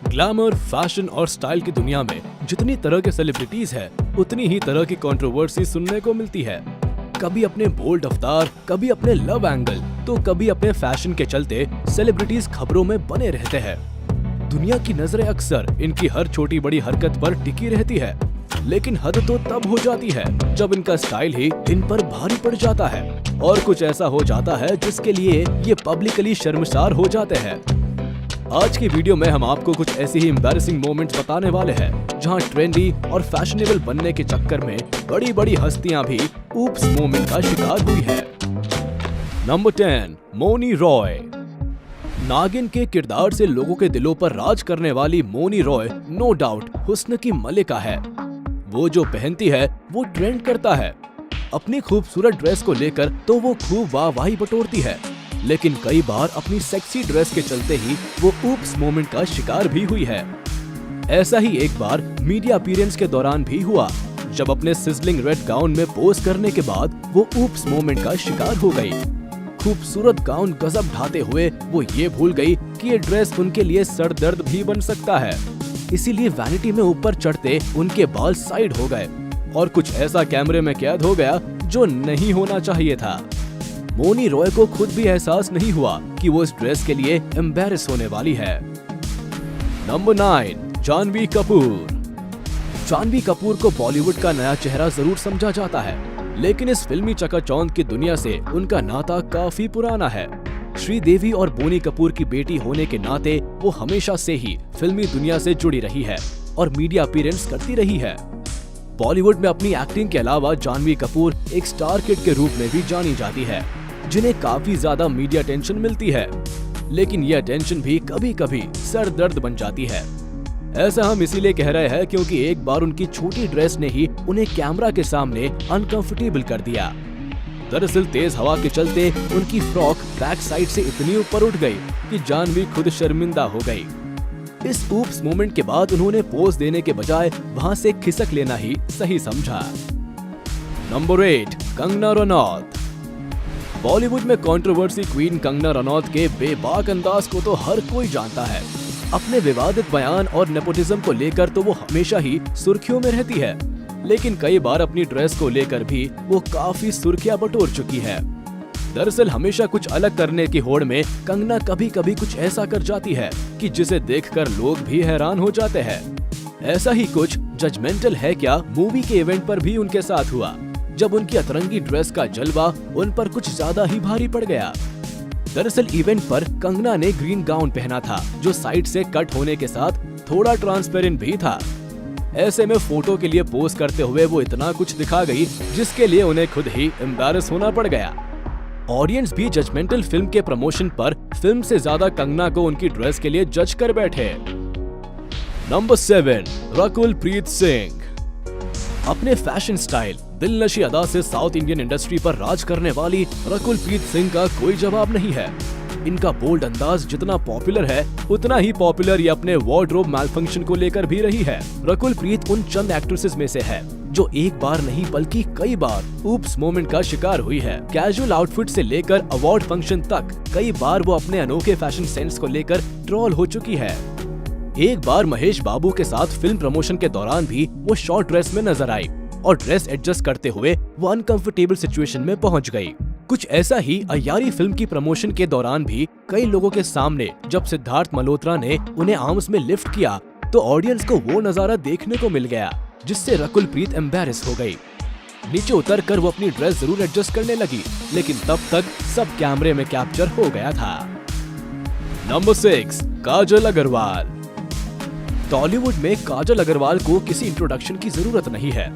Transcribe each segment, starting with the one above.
Glamour, fashion और style की दुनिया में जितनी तरह के सेलिब्रिटीज है, उतनी ही तरह की कंट्रोवर्सी सुनने को मिलती है। कभी अपने बोल्ड अवतार, कभी अपने लव एंगल, तो कभी अपने फैशन के चलते सेलिब्रिटीज खबरों में बने रहते हैं। दुनिया की नजरें अक्सर इनकी हर छोटी बड़ी हरकत पर टिकी रहती है, लेकिन हद तो तब हो जाती है जब इनका स्टाइल ही इन पर भारी पड़ जाता है और कुछ ऐसा हो जाता है जिसके लिए ये पब्लिकली शर्मसार हो जाते हैं। आज की वीडियो में हम आपको कुछ ऐसी ही एम्बैरेसिंग मोमेंट्स बताने वाले हैं जहां ट्रेंडी और फैशनेबल बनने के चक्कर में बड़ी बड़ी हस्तियां भी ऊप्स मोमेंट का शिकार हुई है। नंबर 10, मौनी रॉय। नागिन के किरदार से लोगों के दिलों पर राज करने वाली मौनी रॉय नो डाउट हुस्न की मलिका है। वो जो पहनती है वो ट्रेंड करता है। अपनी खूबसूरत ड्रेस को लेकर तो वो खूब वाहवाही बटोरती है, लेकिन कई बार अपनी सेक्सी ड्रेस के चलते ही वो ऊप्स मोमेंट का शिकार भी हुई है। ऐसा ही एक बार मीडिया अपीयरेंस के दौरान भी हुआ, जब अपने सिजलिंग रेड गाउन में पोज करने के बाद वो ऊप्स मोमेंट का शिकार हो गई। खूबसूरत गाउन गजब ढाते हुए वो ये भूल गई कि ये ड्रेस उनके लिए सर दर्द भी बन सकता है। इसीलिए वैनिटी में ऊपर चढ़ते उनके बाल साइड हो गए और कुछ ऐसा कैमरे में कैद हो गया जो नहीं होना चाहिए था। मौनी रॉय को खुद भी एहसास नहीं हुआ कि वो इस ड्रेस के लिए एम्बैरेस होने वाली है। नंबर 9, जाह्नवी कपूर। जाह्नवी कपूर को बॉलीवुड का नया चेहरा जरूर समझा जाता है, लेकिन इस फिल्मी चकाचौंध की दुनिया से उनका नाता काफी पुराना है। श्रीदेवी और बोनी कपूर की बेटी होने के नाते वो हमेशा से ही फिल्मी दुनिया से जुड़ी रही है और मीडिया अपीयरेंस करती रही है। बॉलीवुड में अपनी एक्टिंग के अलावा जाह्नवी कपूर एक स्टार किड के रूप में भी जानी जाती है, जिन्हें काफी ज्यादा मीडिया अटेंशन मिलती है, लेकिन ये अटेंशन भी कभी कभी सर दर्द बन जाती है। ऐसा हम इसीलिए कह रहे हैं क्योंकि एक बार उनकी छोटी ड्रेस ने ही उन्हें कैमरा के सामने अनकंफर्टेबल कर दिया। दरअसल तेज हवा के चलते उनकी फ्रॉक बैक साइड से इतनी ऊपर उठ गई कि जाह्नवी खुद शर्मिंदा हो गई। इस ऊप्स मोमेंट के बाद उन्होंने पोज देने के बजाय वहां से खिसक लेना ही सही समझा। नंबर 8, कंगना रनौत। बॉलीवुड में कंट्रोवर्सी क्वीन कंगना रनौत के बेबाक अंदाज को तो हर कोई जानता है। अपने विवादित बयान और नेपोटिज्म को लेकर तो वो हमेशा ही सुर्खियों में रहती है, लेकिन कई बार अपनी ड्रेस को लेकर भी वो काफी सुर्खियां बटोर चुकी है। दरअसल हमेशा कुछ अलग करने की होड़ में कंगना कभी कभी कुछ ऐसा कर जाती है कि जिसे देखकर लोग भी हैरान हो जाते हैं। ऐसा ही कुछ जजमेंटल है क्या मूवी के इवेंट पर भी उनके साथ हुआ, जब उनकी अतरंगी ड्रेस का जलवा उन पर कुछ ज्यादा ही भारी पड़ गया। दरअसल इवेंट पर कंगना ने ग्रीन गाउन पहना था, जो साइड से कट होने के साथ थोड़ा ट्रांसपेरेंट भी था। ऐसे में फोटो के लिए पोज करते हुए वो इतना कुछ दिखा गई जिसके लिए उन्हें खुद ही एम्बैरेस होना पड़ गया। ऑडियंस भी जजमेंटल फिल्म के प्रमोशन पर फिल्म से ज्यादा कंगना को उनकी ड्रेस के लिए जज कर बैठे। नंबर 7, रकुल प्रीत सिंह। अपने फैशन स्टाइल, दिलनशी अदा से साउथ इंडियन इंडस्ट्री पर राज करने वाली रकुल प्रीत सिंह का कोई जवाब नहीं है। इनका बोल्ड अंदाज जितना पॉपुलर है, उतना ही पॉपुलर ये अपने वार्डरोब मैलफंक्शन को लेकर भी रही है। रकुल प्रीत उन चंद एक्ट्रेसेस में से है जो एक बार नहीं बल्कि कई बार ऊप्स मोमेंट का शिकार हुई है। कैजुअल आउटफिट से लेकर अवार्ड फंक्शन तक कई बार वो अपने अनोखे फैशन सेंस को लेकर ट्रोल हो चुकी है। एक बार महेश बाबू के साथ फिल्म प्रमोशन के दौरान भी वो शॉर्ट ड्रेस में नजर आई और ड्रेस एडजस्ट करते हुए वो अनकंफर्टेबल सिचुएशन में पहुंच गई। कुछ ऐसा ही अय्यारी फिल्म की प्रमोशन के दौरान भी कई लोगों के सामने जब सिद्धार्थ मल्होत्रा ने उन्हें आर्म्स में लिफ्ट किया तो ऑडियंस को वो नजारा देखने को मिल गया, जिससे रकुल प्रीत एम्बैरेस हो गई। नीचे उतर कर वो अपनी ड्रेस जरूर एडजस्ट करने लगी, लेकिन तब तक सब कैमरे में कैप्चर हो गया था। नंबर 6, काजल अग्रवाल। टॉलीवुड में काजल अग्रवाल को किसी इंट्रोडक्शन की जरूरत नहीं है।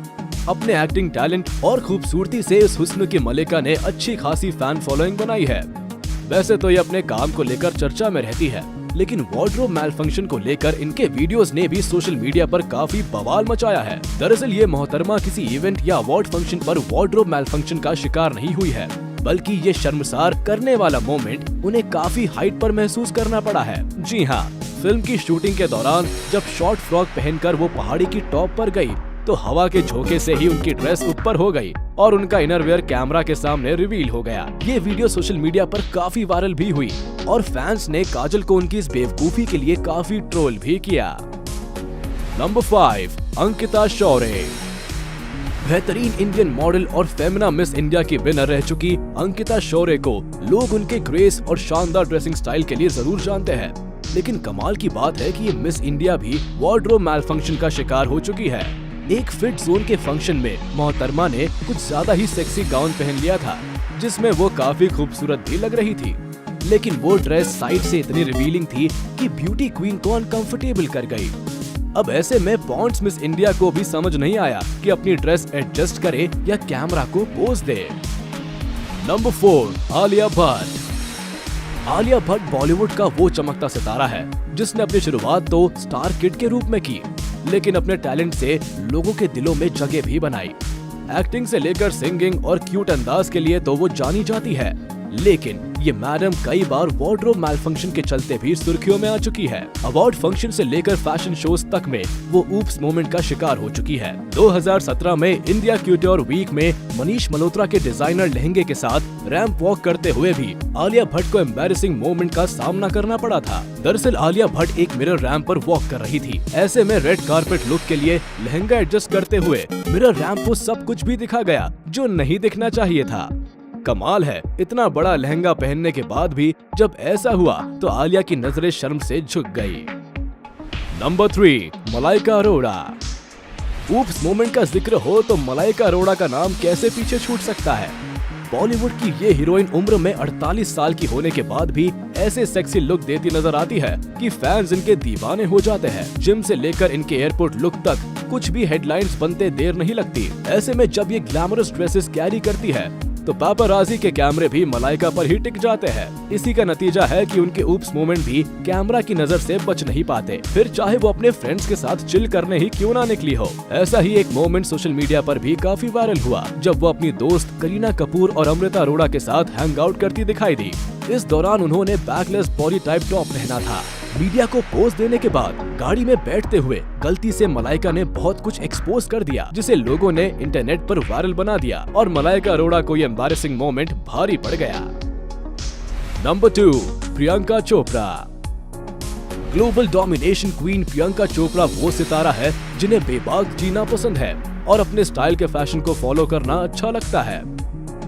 अपने एक्टिंग टैलेंट और खूबसूरती से इस हुस्न की मलिका ने अच्छी खासी फैन फॉलोइंग बनाई है। वैसे तो ये अपने काम को लेकर चर्चा में रहती है, लेकिन वार्डरोब मैलफंक्शन को लेकर इनके वीडियोस ने भी सोशल मीडिया पर काफी बवाल मचाया है। दरअसल ये मोहतरमा किसी इवेंट या अवार्ड फंक्शन पर वार्डरोब मैलफंक्शन का शिकार नहीं हुई है, बल्कि ये शर्मसार करने वाला मोमेंट उन्हें काफी हाइट पर महसूस करना पड़ा है। जी हाँ, फिल्म की शूटिंग के दौरान जब शॉर्ट फ्रॉक पहनकर वो पहाड़ी की टॉप पर गई तो हवा के झोंके से ही उनकी ड्रेस ऊपर हो गई और उनका इनरवियर कैमरा के सामने रिवील हो गया। ये वीडियो सोशल मीडिया पर काफी वायरल भी हुई और फैंस ने काजल को उनकी इस बेवकूफी के लिए काफी ट्रोल भी किया। नंबर 5, अंकिता शौर्य। बेहतरीन इंडियन मॉडल और फेमिना मिस इंडिया की विनर रह चुकी अंकिता शौर्य को लोग उनके ग्रेस और शानदार ड्रेसिंग स्टाइल के लिए जरूर जानते हैं, लेकिन कमाल की बात है कि ये मिस इंडिया भी वार्डरोब मैलफंक्शन का शिकार हो चुकी है। एक फिट जोन के फंक्शन में मोहतरमा ने कुछ ज्यादा ही सेक्सी गाउन पहन लिया था, जिसमें वो काफी खूबसूरत भी लग रही थी, लेकिन वो ड्रेस साइड से इतनी रिवीलिंग थी कि ब्यूटी क्वीन को अनकंफर्टेबल कर गई। अब ऐसे में पॉन्ड्स मिस इंडिया को भी समझ नहीं आया कि अपनी ड्रेस एडजस्ट करे या कैमरा को पोज दे। नंबर 4, आलिया भट्ट। आलिया भट्ट बॉलीवुड का वो चमकता सितारा है जिसने अपनी शुरुआत तो स्टार किड के रूप में की, लेकिन अपने टैलेंट से लोगों के दिलों में जगह भी बनाई। एक्टिंग से लेकर सिंगिंग और क्यूट अंदाज के लिए तो वो जानी जाती है, लेकिन ये मैडम कई बार वार्डरोब मैलफंक्शन के चलते भी सुर्खियों में आ चुकी है। अवार्ड फंक्शन से लेकर फैशन शोज तक में वो ऊप्स मोमेंट का शिकार हो चुकी है। 2017 में इंडिया क्यूट्योर वीक में मनीष मल्होत्रा के डिजाइनर लहंगे के साथ रैंप वॉक करते हुए भी आलिया भट्ट को एम्बैरेसिंग मोमेंट का सामना करना पड़ा था। दरअसल आलिया भट्ट एक मिरर रैंप पर वॉक कर रही थी। ऐसे में रेड कारपेट लुक के लिए लहंगा एडजस्ट करते हुए मिरर रैंप को सब कुछ भी दिखा गया जो नहीं दिखना चाहिए था। कमाल है, इतना बड़ा लहंगा पहनने के बाद भी जब ऐसा हुआ तो आलिया की नजरें शर्म से झुक गई। Number 3, Malaika Arora. Oops moment का जिक्र हो तो मलाइका अरोड़ा का नाम कैसे पीछे छूट सकता है। बॉलीवुड की ये हीरोइन उम्र में 48 साल की होने के बाद भी ऐसे सेक्सी लुक देती नजर आती है कि फैंस इनके दीवाने हो जाते हैं। जिम से लेकर इनके एयरपोर्ट लुक तक कुछ भी हेडलाइंस बनते देर नहीं लगती। ऐसे में जब ये ग्लैमरस ड्रेसेस कैरी करती है तो पापाराजी के कैमरे भी मलाइका पर ही टिक जाते हैं। इसी का नतीजा है कि उनके ऊप्स मोमेंट भी कैमरा की नजर से बच नहीं पाते, फिर चाहे वो अपने फ्रेंड्स के साथ चिल करने ही क्यों ना निकली हो। ऐसा ही एक मोमेंट सोशल मीडिया पर भी काफी वायरल हुआ जब वो अपनी दोस्त करीना कपूर और अमृता अरोड़ा के साथ हैंग आउट करती दिखाई दी। इस दौरान उन्होंने बैकलेस बॉडी टाइप टॉप पहना था। मीडिया को पोज देने के बाद गाड़ी में बैठते हुए गलती से मलाइका ने बहुत कुछ एक्सपोज कर दिया, जिसे लोगों ने इंटरनेट पर वायरल बना दिया और मलाइका अरोड़ा को ये एम्बैरेसिंग मोमेंट भारी पड़ गया। Number 2, Priyanka Chopra. Global domination queen Priyanka Chopra वो सितारा है जिन्हें बेबाक जीना पसंद है और अपने स्टाइल के फैशन को फॉलो करना अच्छा लगता है।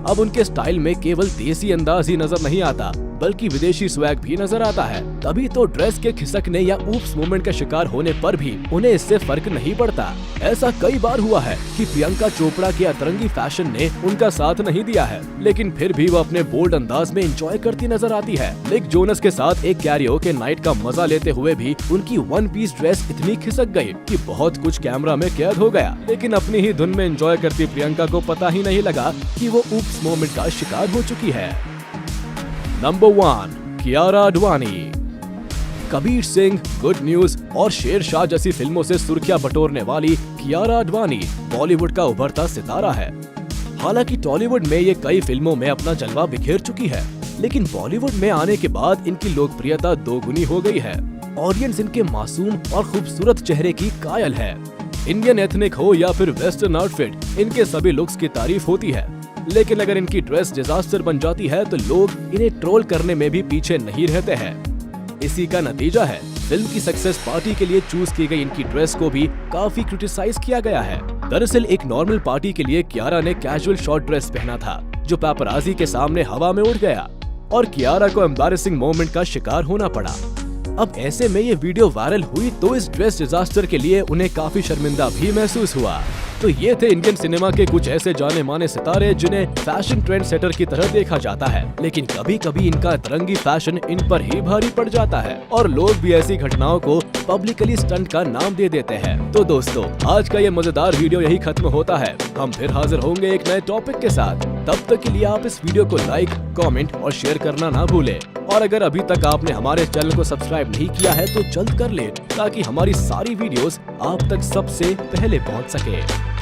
अब उनके स्टाइल में केवल देसी अंदाज ही नजर नहीं आता बल्कि विदेशी स्वैग भी नजर आता है। तभी तो ड्रेस के खिसकने या ऊप्स मोमेंट का शिकार होने पर भी उन्हें इससे फर्क नहीं पड़ता। ऐसा कई बार हुआ है कि प्रियंका चोपड़ा के अतरंगी फैशन ने उनका साथ नहीं दिया है, लेकिन फिर भी वो अपने बोल्ड अंदाज में एंजॉय करती नजर आती है। निक जोनस के साथ एक कैरियोके नाइट का मजा लेते हुए भी उनकी वन पीस ड्रेस इतनी खिसक गई कि बहुत कुछ कैमरा में कैद हो गया, लेकिन अपनी ही धुन में एंजॉय करती प्रियंका को पता ही नहीं लगा कि वो ऊप्स मोमेंट का शिकार हो चुकी है। Number 1, Kiara Advani. Kabir Singh, good news और शेरशाह जैसी फिल्मों से सुर्खियां बटोरने वाली कियारा आडवाणी बॉलीवुड का उभरता सितारा है। हालांकि टॉलीवुड में ये कई फिल्मों में अपना जलवा बिखेर चुकी है, लेकिन बॉलीवुड में आने के बाद इनकी लोकप्रियता दोगुनी हो गई है। ऑडियंस इनके मासूम और खूबसूरत चेहरे की कायल है। इंडियन एथनिक हो या फिर वेस्टर्न आउटफिट, इनके सभी लुक्स की तारीफ होती है, लेकिन अगर इनकी ड्रेस डिजास्टर बन जाती है तो लोग इन्हें ट्रोल करने में भी पीछे नहीं रहते हैं। इसी का नतीजा है फिल्म की सक्सेस पार्टी के लिए चूज की गई इनकी ड्रेस को भी काफी क्रिटिसाइज किया गया है। दरअसल एक नॉर्मल पार्टी के लिए कियारा ने कैजुअल शॉर्ट ड्रेस पहना था जो पापराजी के सामने हवा में उड़ गया और कियारा को एम्बैरेसिंग मोमेंट का शिकार होना पड़ा। अब ऐसे में ये वीडियो वायरल हुई तो इस ड्रेस डिजास्टर के लिए उन्हें काफी शर्मिंदा भी महसूस हुआ। तो ये थे इंडियन सिनेमा के कुछ ऐसे जाने माने सितारे जिन्हें फैशन ट्रेंड सेटर की तरह देखा जाता है, लेकिन कभी कभी इनका तरंगी फैशन इन पर ही भारी पड़ जाता है और लोग भी ऐसी घटनाओं को पब्लिकली स्टंट का नाम दे देते हैं। तो दोस्तों, आज का ये मजेदार वीडियो यही खत्म होता है। हम फिर हाजिर होंगे एक नए टॉपिक के साथ। तब तक के लिए आप इस वीडियो को लाइक, कमेंट और शेयर करना ना भूलें। और अगर अभी तक आपने हमारे चैनल को सब्सक्राइब नहीं किया है तो जल्द कर ले ताकि हमारी सारी वीडियोस आप तक सबसे पहले पहुंच सके।